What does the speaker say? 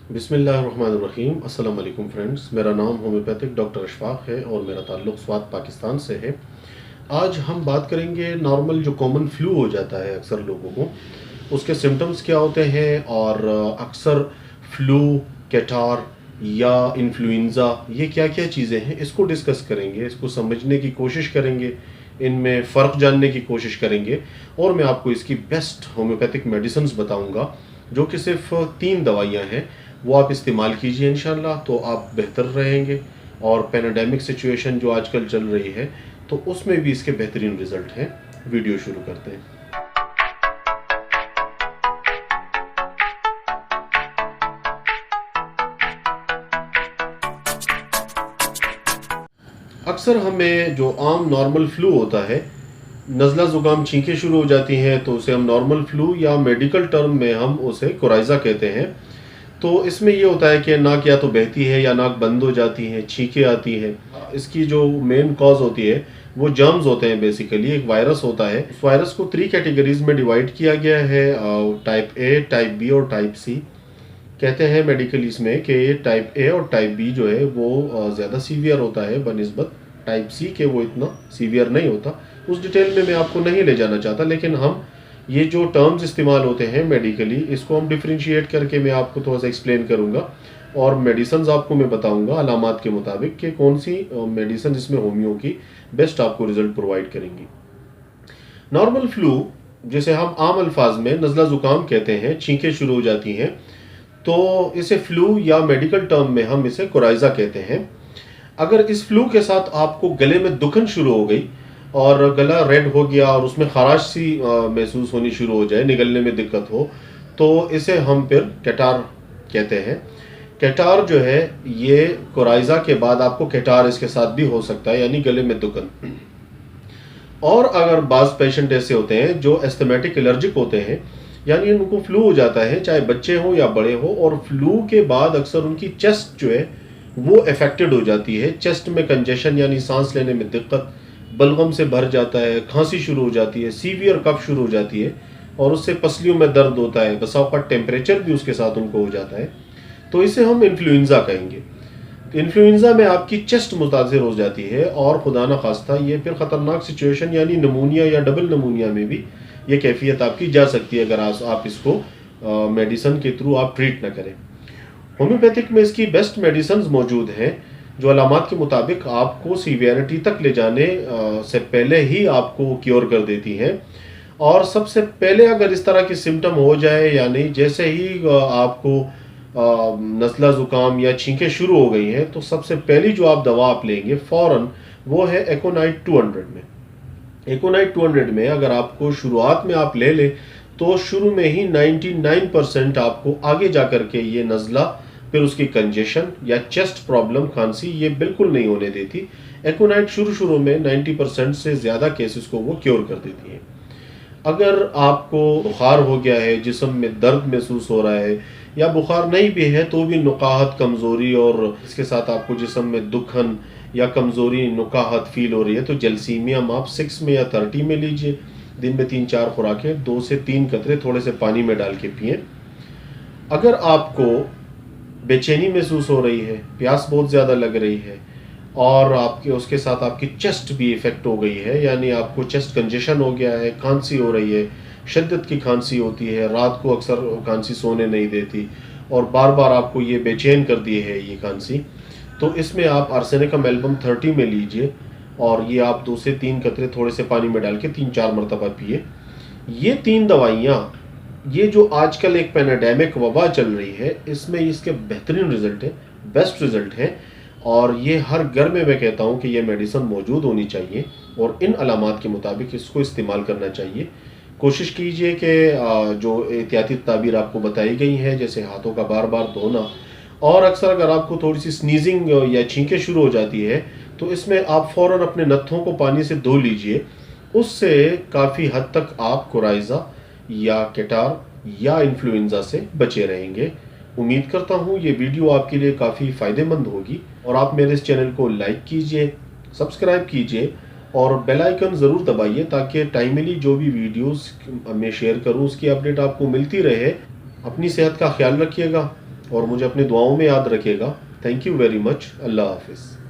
बिस्मिल्लाहिर्रहमानिर्रहीम। अस्सलाम वालेकुम फ्रेंड्स, मेरा नाम होम्योपैथिक डॉक्टर अशफाक है और मेरा ताल्लुक़ स्वात पाकिस्तान से है। आज हम बात करेंगे नॉर्मल जो कॉमन फ्लू हो जाता है अक्सर लोगों को, उसके सिम्टम्स क्या होते हैं और अक्सर फ्लू, कैटार या इन्फ्लुएंज़ा ये क्या क्या चीज़ें हैं, इसको डिस्कस करेंगे, इसको समझने की कोशिश करेंगे, इनमें फ़र्क जानने की कोशिश करेंगे और मैं आपको इसकी बेस्ट होम्योपैथिक मेडिसिन्स बताऊंगा जो कि सिर्फ 3 दवाइयाँ हैं। वो आप इस्तेमाल कीजिए इंशाल्लाह तो आप बेहतर रहेंगे। और पैंडेमिक सिचुएशन जो आजकल चल रही है तो उसमें भी इसके बेहतरीन रिज़ल्ट हैं। वीडियो शुरू करते हैं। अक्सर हमें जो आम नॉर्मल फ्लू होता है, नज़ला ज़ुकाम छींकें शुरू हो जाती हैं तो उसे हम नॉर्मल फ्लू या मेडिकल टर्म में हम उसे कोराइज़ा कहते हैं। तो इसमें ये होता है कि नाक या तो बहती है या नाक बंद हो जाती है, छींकें आती हैं। इसकी जो मेन कॉज होती है वो जर्म्स होते हैं, बेसिकली एक वायरस होता है। उस वायरस को 3 कैटेगरीज में डिवाइड किया गया है, टाइप ए, टाइप बी और टाइप सी। कहते हैं मेडिकल इसमें कि टाइप ए और टाइप बी जो है वो ज़्यादा सीवियर होता है बनिस्बत टाइप सी के, वो इतना सीवियर नहीं होता। उस डिटेल में मैं आपको नहीं ले जाना चाहता, लेकिन हम ये जो टर्म्स इस्तेमाल होते हैं मेडिकली, इसको हम डिफ्रेंशिएट करके मैं आपको थोड़ा सा एक्सप्लेन करूँगा और मेडिसिन आपको मैं बताऊँगा अलामात के मुताबिक कि कौन सी मेडिसिन इसमें होम्यो की बेस्ट आपको रिजल्ट प्रोवाइड करेंगी। नॉर्मल फ्लू जिसे हम आम अल्फाज में नज़ला ज़ुकाम कहते हैं, छींकें शुरू हो जाती हैं तो इसे फ्लू या मेडिकल टर्म में हम इसे कोराइज़ा कहते हैं। अगर इस फ्लू के साथ आपको गले में दुखन शुरू हो गई और गला रेड हो गया और उसमें खराश सी महसूस होनी शुरू हो जाए, निगलने में दिक्कत हो, तो इसे हम फिर कैटार कहते हैं। कैटार जो है ये कोराइज़ा के बाद आपको कैटार इसके साथ भी हो सकता है, यानी गले में दुखन। और अगर बाज़ पेशेंट ऐसे होते हैं जो एस्थमेटिक एलर्जिक होते हैं, यानी उनको फ्लू हो जाता है, चाहे बच्चे हों या बड़े हो, और फ्लू के बाद अक्सर उनकी चेस्ट जो है वो अफेक्टेड हो जाती है। चेस्ट में कंजेशन यानी सांस लेने में दिक्कत, बलगम से भर जाता है, खांसी शुरू हो जाती है, सीवियर कफ शुरू हो जाती है और उससे पसलियों में दर्द होता है, बसाव का टेम्परेचर भी उसके साथ उनको हो जाता है। तो इसे हम इन्फ्लुएंज़ा कहेंगे। इन्फ्लुएंज़ा में आपकी चेस्ट मुतासिर हो जाती है और खुदा न खास्ता ये फिर ख़तरनाक सिचुएशन यानी नमूनिया या डबल नमूनिया में भी ये कैफियत आपकी जा सकती है अगर आप इसको मेडिसिन के थ्रू आप ट्रीट ना करें। होम्योपैथिक में इसकी बेस्ट मेडिसिन मौजूद हैं जो अलामात के मुताबिक आपको सीवियरिटी तक ले जाने से पहले ही आपको क्योर कर देती हैं। और सबसे पहले अगर इस तरह की सिम्टम हो जाए, यानी जैसे ही आपको नज़ला ज़ुकाम या छींकें शुरू हो गई हैं, तो सबसे पहली जो आप दवा आप लेंगे फ़ौरन वो है एकोनाइट 200 में। एकोनाइट 200 में अगर आपको शुरुआत में आप ले लें तो शुरू में ही 99% आपको आगे जा कर के ये नज़ला, फिर उसकी कंजेशन या चेस्ट प्रॉब्लम, खांसी, ये बिल्कुल नहीं होने देती। एकोनाइट शुरू में 90% से ज़्यादा केसेस को वो क्योर कर देती है। अगर आपको बुखार हो गया है, जिस्म में दर्द महसूस हो रहा है, या बुखार नहीं भी है तो भी नुकाहत, कमज़ोरी और इसके साथ आपको जिस्म में दुखन या कमज़ोरी, नुकाहत फील हो रही है, तो जेल्सीमियम आप 6 में या 30 में लीजिए। दिन में 3-4 खुराकें, 2 से 3 कतरे थोड़े से पानी में डाल के पिएँ। अगर आपको बेचैनी महसूस हो रही है, प्यास बहुत ज़्यादा लग रही है और आपके उसके साथ आपकी चेस्ट भी इफ़ेक्ट हो गई है, यानी आपको चेस्ट कंजेशन हो गया है, खांसी हो रही है, शिद्दत की खांसी होती है, रात को अक्सर खांसी सोने नहीं देती और बार बार आपको ये बेचैन कर दी है ये खांसी, तो इसमें आप आर्सेनिकम एल्बम 30 में लीजिए और ये आप 2 से 3 कतरे थोड़े से पानी में डाल के 3-4 मरतबा पिए। ये 3 दवाइयाँ, ये जो आजकल एक पैंडेमिक वबा चल रही है, इसमें इसके बेहतरीन रिजल्ट है, बेस्ट रिजल्ट है और ये हर घर में मैं कहता हूँ कि ये मेडिसिन मौजूद होनी चाहिए और इन अलामात के मुताबिक इसको इस्तेमाल करना चाहिए। कोशिश कीजिए कि जो एहतियाती तदाबीर आपको बताई गई हैं, जैसे हाथों का बार बार धोना, और अक्सर अगर आपको थोड़ी सी स्नीजिंग या छींकें शुरू हो जाती है तो इसमें आप फ़ौरन अपने नत्थों को पानी से धो लीजिए। उससे काफ़ी हद तक आप कोराइज़ा या कैटार या इन्फ्लुएंज़ा से बचे रहेंगे। उम्मीद करता हूँ ये वीडियो आपके लिए काफ़ी फ़ायदेमंद होगी और आप मेरे इस चैनल को लाइक कीजिए, सब्सक्राइब कीजिए और बेल आइकन ज़रूर दबाइए ताकि टाइमली जो भी वीडियोस मैं शेयर करूँ उसकी अपडेट आपको मिलती रहे। अपनी सेहत का ख्याल रखिएगा। और मुझे अपनी दुआओं में याद रखिएगा। Thank you very much. अल्लाह हाफिज़।